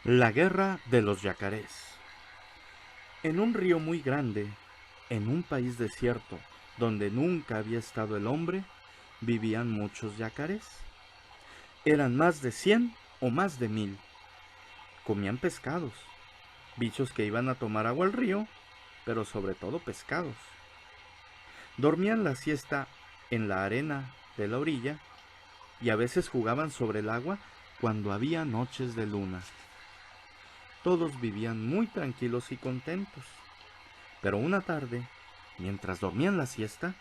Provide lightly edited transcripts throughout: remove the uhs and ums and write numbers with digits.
La guerra de los yacarés. En un río muy grande, en un país desierto, donde nunca había estado el hombre, vivían muchos yacarés. Eran más de 100 o más de 1000. Comían pescados, bichos que iban a tomar agua al río, pero sobre todo pescados. Dormían la siesta en la arena de la orilla y a veces jugaban sobre el agua cuando había noches de luna. Todos vivían muy tranquilos y contentos. Pero una tarde, mientras dormían la siesta,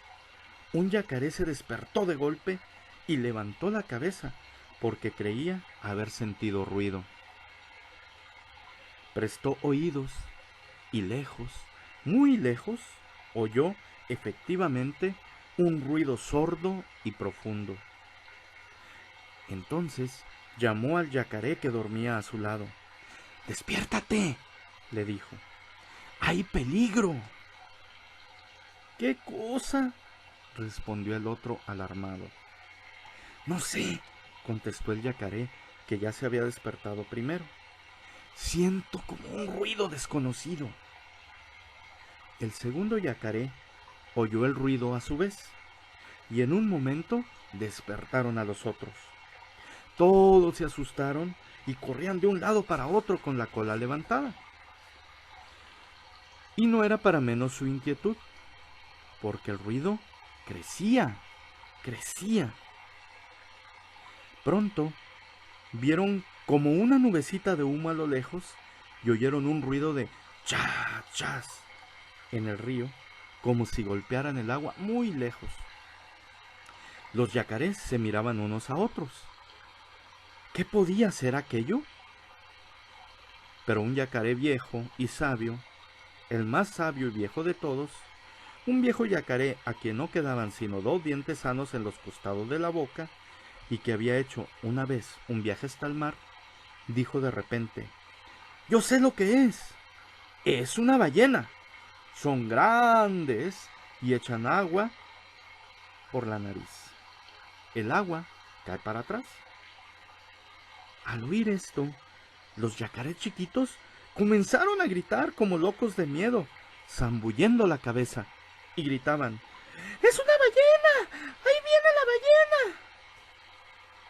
un yacaré se despertó de golpe y levantó la cabeza porque creía haber sentido ruido. Prestó oídos y lejos, muy lejos, oyó efectivamente un ruido sordo y profundo. Entonces llamó al yacaré que dormía a su lado. «¡Despiértate!», le dijo. «¡Hay peligro!». «¿Qué cosa?», respondió el otro alarmado. «No sé», contestó el yacaré, que ya se había despertado primero. «Siento como un ruido desconocido». El segundo yacaré oyó el ruido a su vez, y en un momento despertaron a los otros. Todos se asustaron y corrían de un lado para otro con la cola levantada. Y no era para menos su inquietud, porque el ruido crecía, crecía. Pronto vieron como una nubecita de humo a lo lejos y oyeron un ruido de chas, chas en el río, como si golpearan el agua muy lejos. Los yacarés se miraban unos a otros. ¿Qué podía ser aquello? Pero un yacaré viejo y sabio, el más sabio y viejo de todos, un viejo yacaré a quien no quedaban sino 2 dientes sanos en los costados de la boca y que había hecho una vez un viaje hasta el mar, dijo de repente: «Yo sé lo que es. Es una ballena. Son grandes y echan agua por la nariz. El agua cae para atrás». Al oír esto, los yacarés chiquitos comenzaron a gritar como locos de miedo, zambullendo la cabeza, y gritaban: «¡Es una ballena! ¡Ahí viene la ballena!».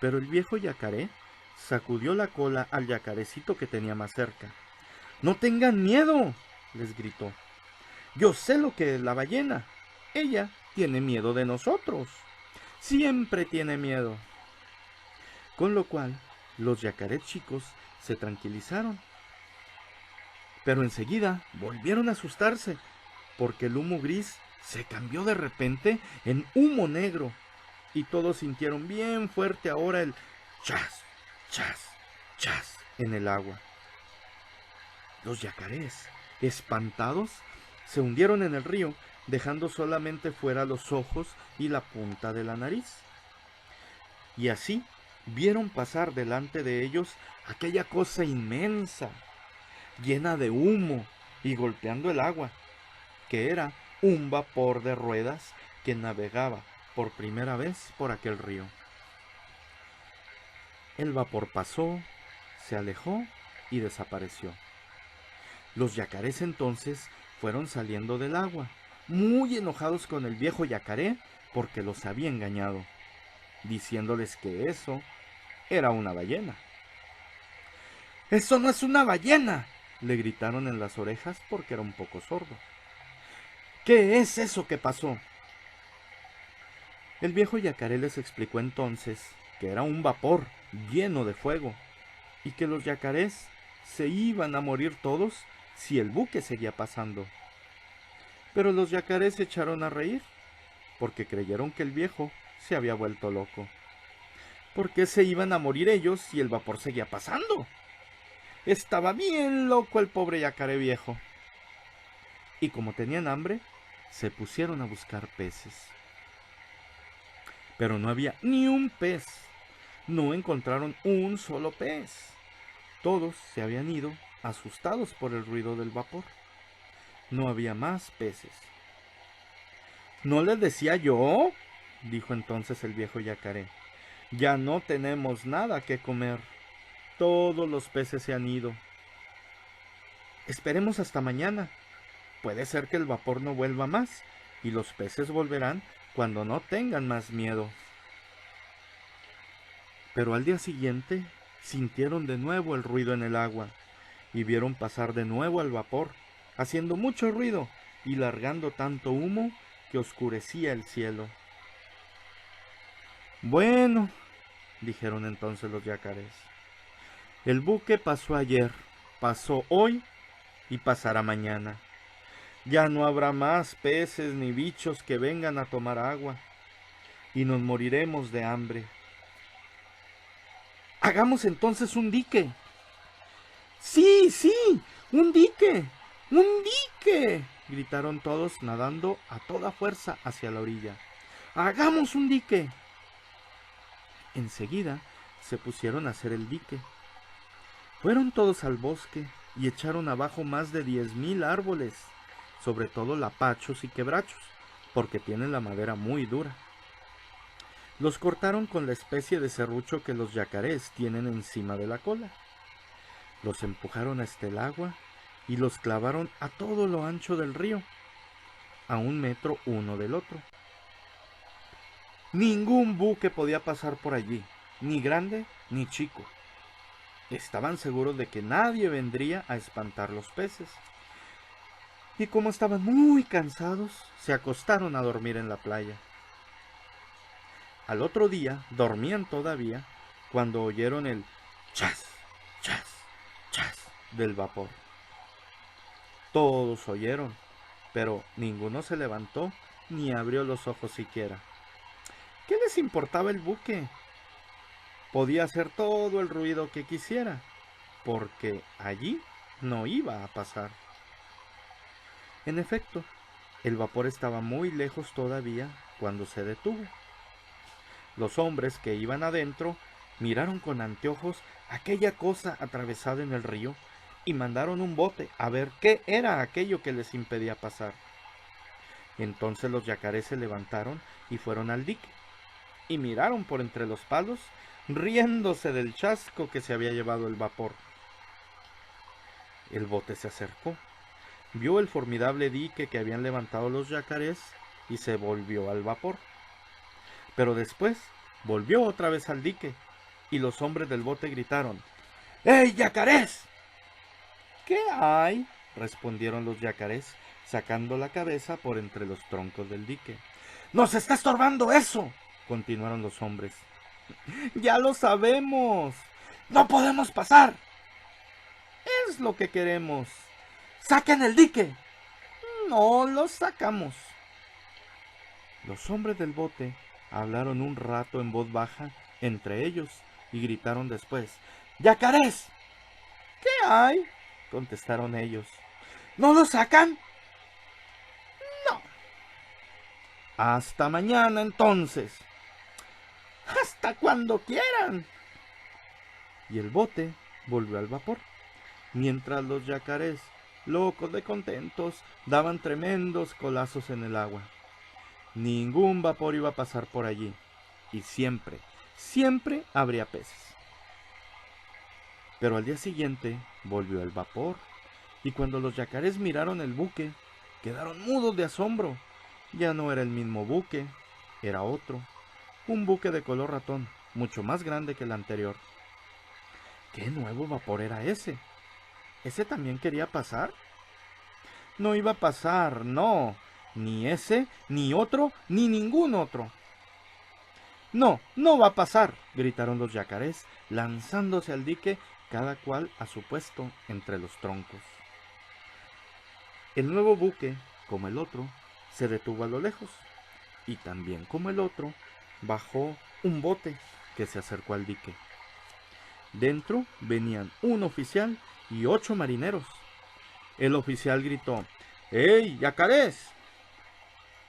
Pero el viejo yacaré sacudió la cola al yacarecito que tenía más cerca. «No tengan miedo», les gritó. «Yo sé lo que es la ballena. Ella tiene miedo de nosotros. Siempre tiene miedo». Con lo cual, los yacarés chicos se tranquilizaron. Pero enseguida volvieron a asustarse, porque el humo gris se cambió de repente en humo negro, y todos sintieron bien fuerte ahora el chas, chas, chas en el agua. Los yacarés, espantados, se hundieron en el río, dejando solamente fuera los ojos y la punta de la nariz. Y así vieron pasar delante de ellos aquella cosa inmensa, llena de humo y golpeando el agua, que era un vapor de ruedas que navegaba por primera vez por aquel río. El vapor pasó, se alejó y desapareció. Los yacarés entonces fueron saliendo del agua, muy enojados con el viejo yacaré porque los había engañado, diciéndoles que eso era una ballena. «¡Eso no es una ballena!», le gritaron en las orejas porque era un poco sordo. «¿Qué es eso que pasó?». El viejo yacaré les explicó entonces que era un vapor lleno de fuego y que los yacarés se iban a morir todos si el buque seguía pasando. Pero los yacarés se echaron a reír porque creyeron que el viejo se había vuelto loco. ¿Por qué se iban a morir ellos si el vapor seguía pasando? Estaba bien loco el pobre yacaré viejo. Y como tenían hambre, se pusieron a buscar peces. Pero no había ni un pez. No encontraron un solo pez. Todos se habían ido, asustados por el ruido del vapor. No había más peces. «¿No les decía yo?», dijo entonces el viejo yacaré. «Ya no tenemos nada que comer. todos los peces se han ido. Esperemos hasta mañana. Puede ser que el vapor no vuelva más, y los peces volverán cuando no tengan más miedo. Pero al día siguiente sintieron de nuevo el ruido en el agua, y vieron pasar de nuevo al vapor, haciendo mucho ruido y largando tanto humo que oscurecía el cielo. Bueno, dijeron entonces los yacarés, el buque pasó ayer, pasó hoy y pasará mañana. Ya no habrá más peces ni bichos que vengan a tomar agua, y nos moriremos de hambre. Hagamos entonces un dique. Sí, sí, un dique, un dique, gritaron todos nadando a toda fuerza hacia la orilla. Hagamos un dique. Enseguida se pusieron a hacer el dique. Fueron todos al bosque y echaron abajo más de 10,000 árboles, sobre todo lapachos y quebrachos, porque tienen la madera muy dura. Los cortaron con la especie de serrucho que los yacarés tienen encima de la cola. Los empujaron hasta el agua y los clavaron a todo lo ancho del río, a 1 metro uno del otro. Ningún buque podía pasar por allí, ni grande ni chico. Estaban seguros de que nadie vendría a espantar los peces. Y como estaban muy cansados, se acostaron a dormir en la playa. Al otro día dormían todavía cuando oyeron el chas, chas, chas del vapor. Todos oyeron, pero ninguno se levantó ni abrió los ojos siquiera. ¿Qué les importaba el buque? Podía hacer todo el ruido que quisiera, porque allí no iba a pasar. En efecto, el vapor estaba muy lejos todavía cuando se detuvo. Los hombres que iban adentro miraron con anteojos aquella cosa atravesada en el río y mandaron un bote a ver qué era aquello que les impedía pasar. Entonces los yacarés se levantaron y fueron al dique, y miraron por entre los palos, riéndose del chasco que se había llevado el vapor. El bote se acercó, vio el formidable dique que habían levantado los yacarés y se volvió al vapor. Pero después volvió otra vez al dique, y los hombres del bote gritaron: ¡Ey, yacarés! ¿Qué hay?, respondieron los yacarés, sacando la cabeza por entre los troncos del dique. ¡Nos está estorbando eso!, continuaron los hombres. ¡Ya lo sabemos! ¡No podemos pasar! Es lo que queremos. ¡Saquen el dique! No lo sacamos. Los hombres del bote hablaron un rato en voz baja entre ellos y gritaron después: ¡Yacarés! ¿Qué hay?, contestaron ellos. ¿No lo sacan? No. Hasta mañana entonces. Hasta cuando quieran. Y el bote volvió al vapor, mientras los yacarés, locos de contentos, daban tremendos colazos en el agua. Ningún vapor iba a pasar por allí, y siempre, siempre habría peces. Pero al día siguiente volvió el vapor, y cuando los yacarés miraron el buque, quedaron mudos de asombro. Ya no era el mismo buque, era otro, un buque de color ratón, mucho más grande que el anterior. ¿Qué nuevo vapor era ese? ¿Ese también quería pasar? No iba a pasar, no, ni ese, ni otro, ni ningún otro. No, no va a pasar, gritaron los yacarés, lanzándose al dique, cada cual a su puesto entre los troncos. El nuevo buque, como el otro, se detuvo a lo lejos, y también como el otro, bajó un bote que se acercó al dique. Dentro venían un oficial y 8 marineros. El oficial gritó: ¡Ey, yacarés!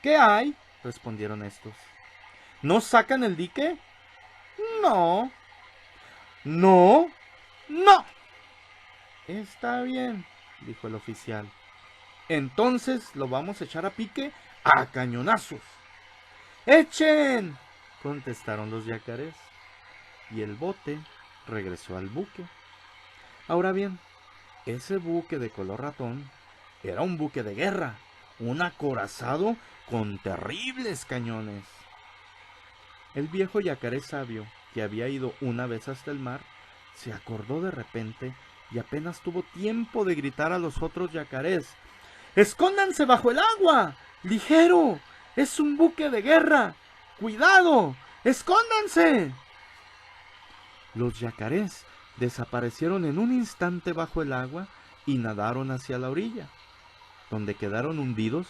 ¿Qué hay?, respondieron estos. ¿No sacan el dique? No. ¿No? No. Está bien, dijo el oficial. Entonces lo vamos a echar a pique a cañonazos. ¡Echen!, contestaron los yacarés. Y el bote regresó al buque Ahora bien, ese buque de color ratón era un buque de guerra, un acorazado con terribles cañones. El viejo yacaré sabio, que había ido una vez hasta el mar, se acordó de repente y apenas tuvo tiempo de gritar a los otros yacarés: ¡Escóndanse bajo el agua! ¡Ligero! ¡Es un buque de guerra! ¡Cuidado! ¡Escóndanse! Los yacarés desaparecieron en un instante bajo el agua y nadaron hacia la orilla, donde quedaron hundidos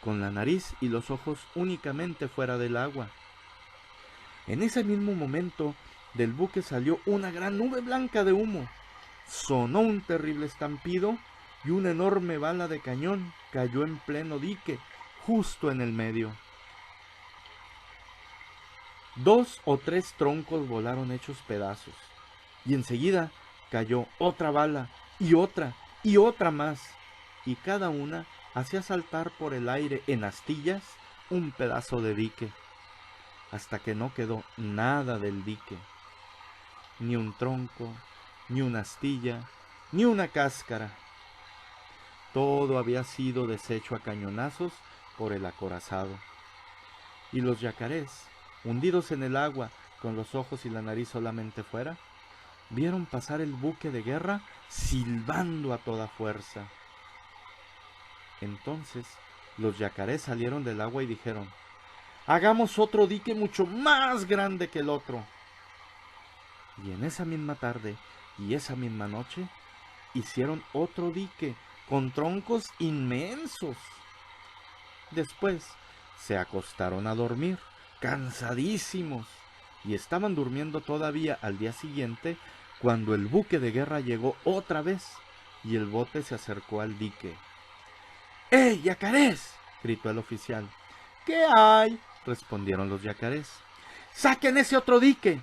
con la nariz y los ojos únicamente fuera del agua. En ese mismo momento, del buque salió una gran nube blanca de humo. Sonó un terrible estampido y una enorme bala de cañón cayó en pleno dique, justo en el medio. 2 o 3 troncos volaron hechos pedazos, y enseguida cayó otra bala y otra más, y cada una hacía saltar por el aire en astillas un pedazo de dique, hasta que no quedó nada del dique, ni un tronco, ni una astilla, ni una cáscara. Todo había sido deshecho a cañonazos por el acorazado. Y los yacarés, hundidos en el agua, con los ojos y la nariz solamente fuera, vieron pasar el buque de guerra silbando a toda fuerza. Entonces los yacarés salieron del agua y dijeron: ¡hagamos otro dique mucho más grande que el otro! Y en esa misma tarde y esa misma noche hicieron otro dique con troncos inmensos. Después se acostaron a dormir, cansadísimos, y estaban durmiendo todavía al día siguiente cuando el buque de guerra llegó otra vez y el bote se acercó al dique. ¡Eh, yacarés!, gritó el oficial. ¿Qué hay?, respondieron los yacarés. ¡Saquen ese otro dique!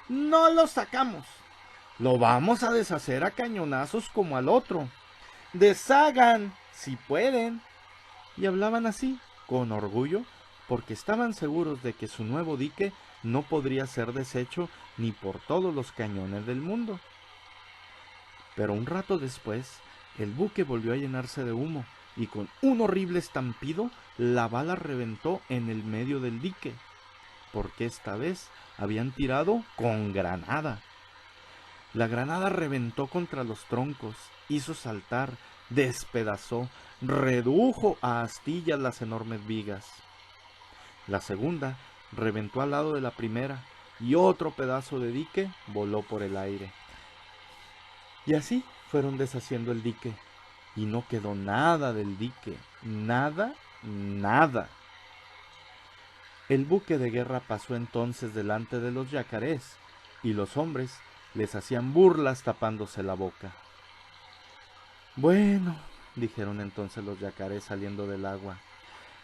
No lo sacamos. Lo vamos a deshacer a cañonazos como al otro. Deshagan, si pueden. Y hablaban así, con orgullo, porque estaban seguros de que su nuevo dique no podría ser deshecho ni por todos los cañones del mundo. Pero un rato después, el buque volvió a llenarse de humo, y con un horrible estampido, la bala reventó en el medio del dique, porque esta vez habían tirado con granada. La granada reventó contra los troncos, hizo saltar, despedazó, redujo a astillas las enormes vigas. La segunda reventó al lado de la primera y otro pedazo de dique voló por el aire. Y así fueron deshaciendo el dique y no quedó nada del dique, nada, nada. El buque de guerra pasó entonces delante de los yacarés y los hombres les hacían burlas tapándose la boca. Bueno, dijeron entonces los yacarés saliendo del agua,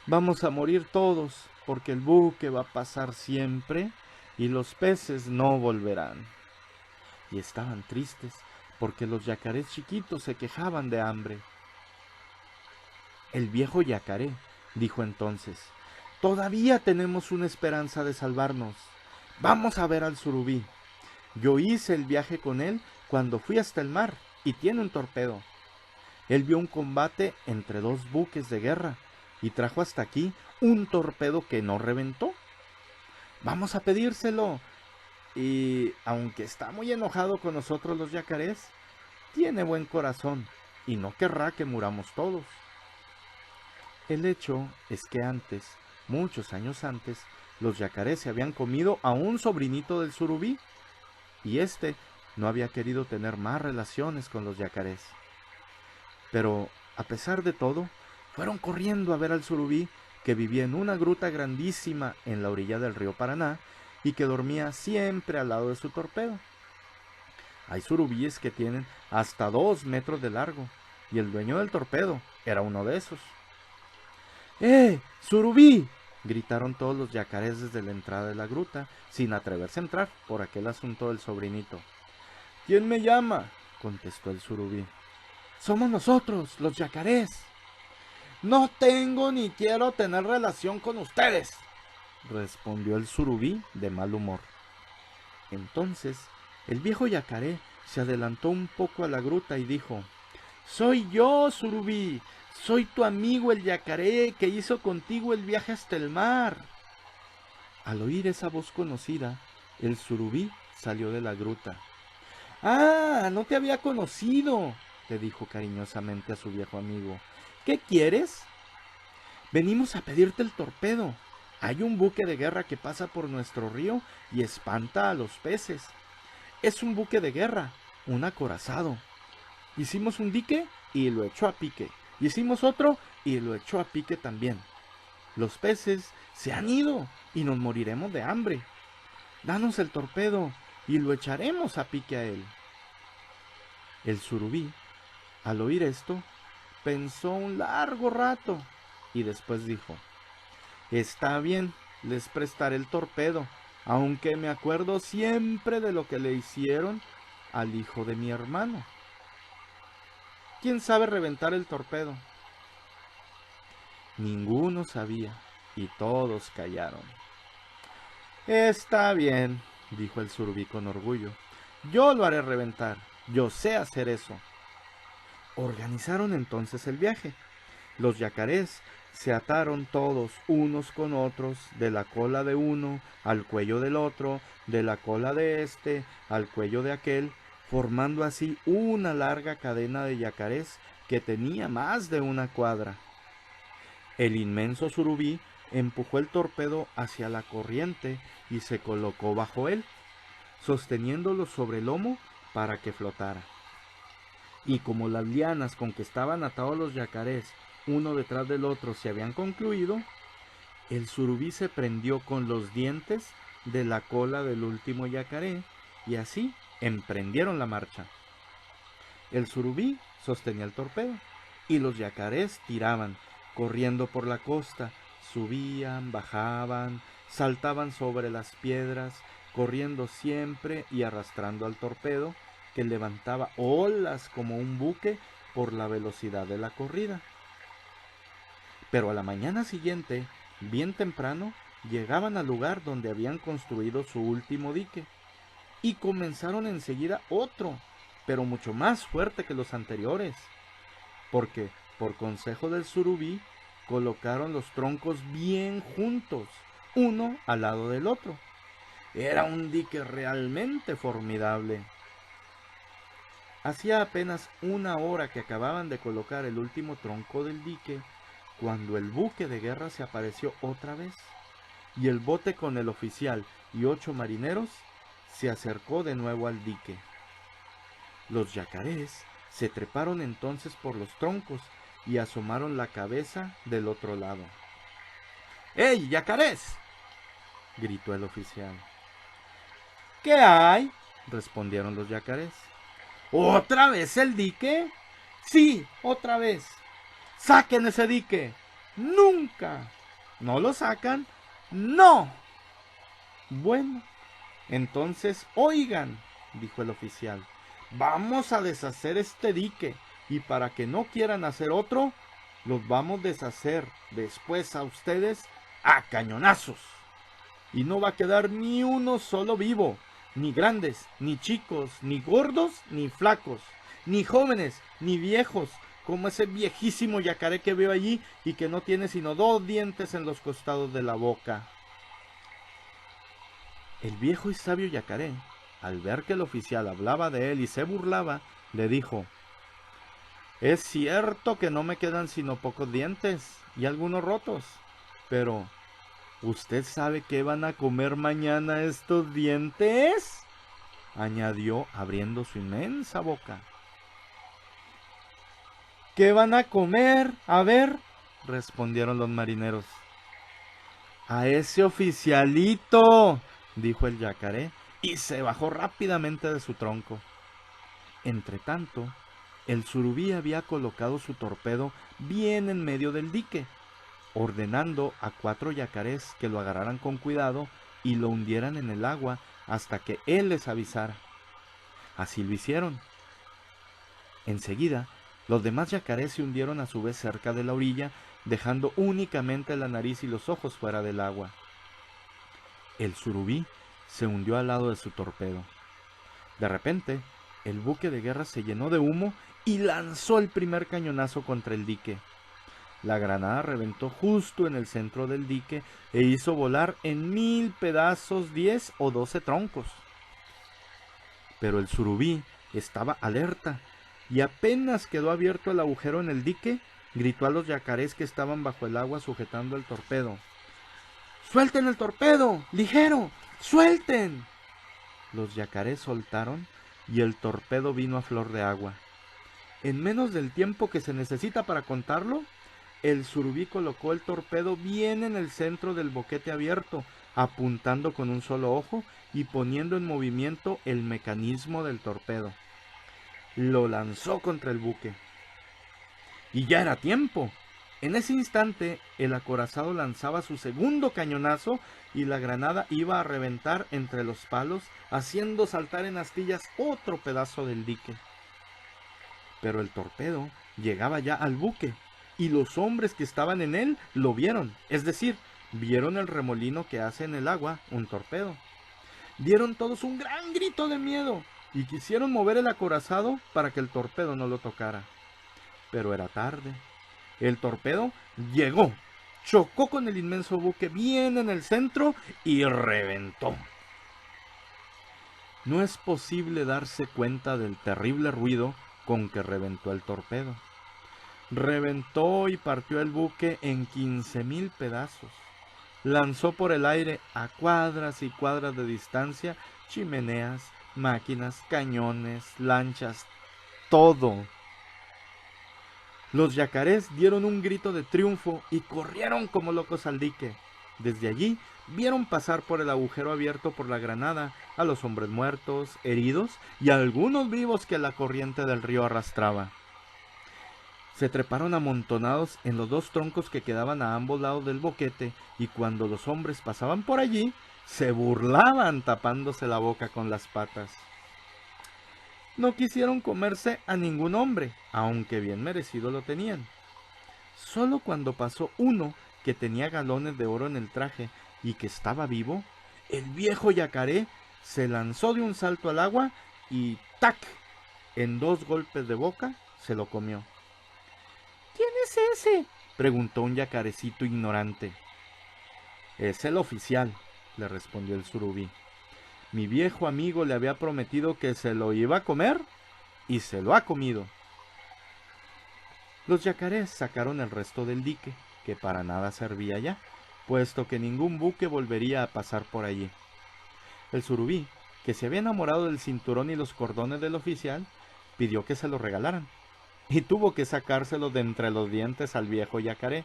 vamos a morir todos porque el buque va a pasar siempre y los peces no volverán. Y estaban tristes porque los yacarés chiquitos se quejaban de hambre. El viejo yacaré dijo entonces: todavía tenemos una esperanza de salvarnos. Vamos a ver al surubí. Yo hice el viaje con él cuando fui hasta el mar y tiene un torpedo. Él vio un combate entre 2 buques de guerra y trajo hasta aquí un torpedo que no reventó. Vamos a pedírselo. Y aunque está muy enojado con nosotros los yacarés, tiene buen corazón y no querrá que muramos todos. El hecho es que antes, muchos años antes, los yacarés se habían comido a un sobrinito del surubí, y éste no había querido tener más relaciones con los yacarés. Pero, a pesar de todo, fueron corriendo a ver al surubí, que vivía en una gruta grandísima en la orilla del río Paraná y que dormía siempre al lado de su torpedo. Hay surubíes que tienen hasta 2 metros de largo, y el dueño del torpedo era uno de esos. ¡Surubí!, gritaron todos los yacarés desde la entrada de la gruta, sin atreverse a entrar por aquel asunto del sobrinito. ¿Quién me llama?, contestó el surubí. Somos nosotros, los yacarés. No tengo ni quiero tener relación con ustedes, respondió el surubí de mal humor. Entonces el viejo yacaré se adelantó un poco a la gruta y dijo: «Soy yo, Surubí, soy tu amigo el yacaré que hizo contigo el viaje hasta el mar». Al oír esa voz conocida, el surubí salió de la gruta. «Ah, no te había conocido», le dijo cariñosamente a su viejo amigo. «¿Qué quieres?» «Venimos a pedirte el torpedo. Hay un buque de guerra que pasa por nuestro río y espanta a los peces. Es un buque de guerra, un acorazado. Hicimos un dique y lo echó a pique. Hicimos otro y lo echó a pique también. Los peces se han ido y nos moriremos de hambre. Danos el torpedo y lo echaremos a pique a él». El surubí, al oír esto, pensó un largo rato y después dijo: «Está bien, les prestaré el torpedo, aunque me acuerdo siempre de lo que le hicieron al hijo de mi hermano. ¿Quién sabe reventar el torpedo?». Ninguno sabía y todos callaron. «Está bien», dijo el surubí con orgullo. «Yo lo haré reventar. Yo sé hacer eso». Organizaron entonces el viaje. Los yacarés se ataron todos unos con otros, de la cola de uno al cuello del otro, de la cola de este al cuello de aquel, formando así una larga cadena de yacarés que tenía más de una cuadra. El inmenso surubí empujó el torpedo hacia la corriente y se colocó bajo él, sosteniéndolo sobre el lomo para que flotara. Y como las lianas con que estaban atados los yacarés uno detrás del otro se habían concluido, el surubí se prendió con los dientes de la cola del último yacaré y así emprendieron la marcha. El surubí sostenía el torpedo y los yacarés tiraban, corriendo por la costa, subían, bajaban, saltaban sobre las piedras, corriendo siempre y arrastrando al torpedo, que levantaba olas como un buque por la velocidad de la corrida. Pero a la mañana siguiente, bien temprano, llegaban al lugar donde habían construido su último dique, y comenzaron enseguida otro, pero mucho más fuerte que los anteriores, porque, por consejo del surubí, colocaron los troncos bien juntos, uno al lado del otro. Era un dique realmente formidable. Hacía apenas una hora que acababan de colocar el último tronco del dique, cuando el buque de guerra se apareció otra vez, y el bote con el oficial y 8 marineros se acercó de nuevo al dique. Los yacarés se treparon entonces por los troncos y asomaron la cabeza del otro lado. «¡Ey, yacarés!», gritó el oficial. «¿Qué hay?», respondieron los yacarés. «¿Otra vez el dique?». «Sí, otra vez». «¡Saquen ese dique!». «¡Nunca!». «¿No lo sacan?». «¡No!». «Bueno, entonces oigan», dijo el oficial, «vamos a deshacer este dique, y para que no quieran hacer otro, los vamos a deshacer después a ustedes a cañonazos. Y no va a quedar ni uno solo vivo, ni grandes, ni chicos, ni gordos, ni flacos, ni jóvenes, ni viejos, como ese viejísimo yacaré que veo allí y que no tiene sino 2 dientes en los costados de la boca». El viejo y sabio yacaré, al ver que el oficial hablaba de él y se burlaba, le dijo: «Es cierto que no me quedan sino pocos dientes y algunos rotos, pero ¿usted sabe qué van a comer mañana estos dientes?», añadió abriendo su inmensa boca. «¿Qué van a comer? A ver», respondieron los marineros. «A ese oficialito», dijo el yacaré, y se bajó rápidamente de su tronco. Entretanto, el surubí había colocado su torpedo bien en medio del dique, ordenando a 4 yacarés que lo agarraran con cuidado y lo hundieran en el agua hasta que él les avisara. Así lo hicieron. Enseguida, los demás yacarés se hundieron a su vez cerca de la orilla, dejando únicamente la nariz y los ojos fuera del agua. El surubí se hundió al lado de su torpedo. De repente, El buque de guerra se llenó de humo y lanzó el primer cañonazo contra el dique. La granada reventó justo en el centro del dique e hizo volar en 1000 pedazos 10 o 12 troncos. Pero el surubí estaba alerta y apenas quedó abierto el agujero en el dique, gritó a los yacarés que estaban bajo el agua sujetando el torpedo. ¡Suelten el torpedo! ¡Ligero! ¡Suelten! Los yacarés soltaron y el torpedo vino a flor de agua. En menos del tiempo que se necesita para contarlo, el surubí colocó el torpedo bien en el centro del boquete abierto, apuntando con un solo ojo y poniendo en movimiento el mecanismo del torpedo. Lo lanzó contra el buque. Y ya era tiempo. En ese instante, el acorazado lanzaba su segundo cañonazo y la granada iba a reventar entre los palos, haciendo saltar en astillas otro pedazo del dique. Pero el torpedo llegaba ya al buque, y los hombres que estaban en él lo vieron, es decir, vieron el remolino que hace en el agua un torpedo. Dieron todos un gran grito de miedo y quisieron mover el acorazado para que el torpedo no lo tocara. Pero era tarde. El torpedo llegó, chocó con el inmenso buque bien en el centro y reventó. No es posible darse cuenta del terrible ruido con que reventó el torpedo. Reventó y partió el buque en 15,000 pedazos. Lanzó por el aire a cuadras y cuadras de distancia chimeneas, máquinas, cañones, lanchas, todo. Los yacarés dieron un grito de triunfo y corrieron como locos al dique. Desde allí vieron pasar por el agujero abierto por la granada a los hombres muertos, heridos y a algunos vivos que la corriente del río arrastraba. Se treparon amontonados en los dos troncos que quedaban a ambos lados del boquete y cuando los hombres pasaban por allí, se burlaban tapándose la boca con las patas. No quisieron comerse a ningún hombre, aunque bien merecido lo tenían. Solo cuando pasó uno que tenía galones de oro en el traje y que estaba vivo, el viejo yacaré se lanzó de un salto al agua y ¡tac! En 2 golpes de boca se lo comió. ¿Quién es ese?, preguntó un yacarecito ignorante. Es el oficial, le respondió el surubí. Mi viejo amigo le había prometido que se lo iba a comer y se lo ha comido. Los yacarés sacaron el resto del dique, que para nada servía ya, puesto que ningún buque volvería a pasar por allí. El surubí, que se había enamorado del cinturón y los cordones del oficial, pidió que se lo regalaran, y tuvo que sacárselos de entre los dientes al viejo yacaré,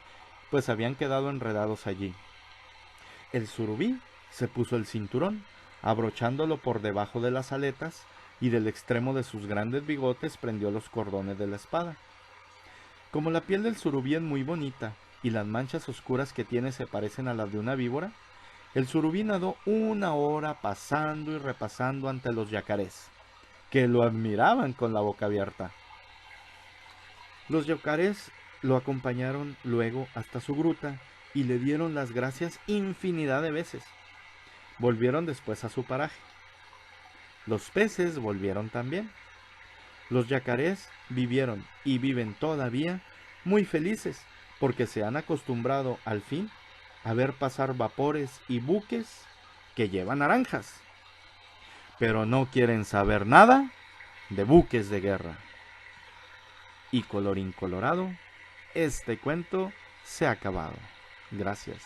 pues habían quedado enredados allí. El surubí se puso el cinturón, abrochándolo por debajo de las aletas, y del extremo de sus grandes bigotes prendió los cordones de la espada. Como la piel del surubí es muy bonita, y las manchas oscuras que tiene se parecen a las de una víbora, el surubí nadó 1 hora pasando y repasando ante los yacarés, que lo admiraban con la boca abierta. Los yacarés lo acompañaron luego hasta su gruta y le dieron las gracias infinidad de veces. Volvieron después a su paraje. Los peces volvieron también. Los yacarés vivieron y viven todavía muy felices porque se han acostumbrado al fin a ver pasar vapores y buques que llevan naranjas, pero no quieren saber nada de buques de guerra. Y colorín colorado, este cuento se ha acabado. Gracias.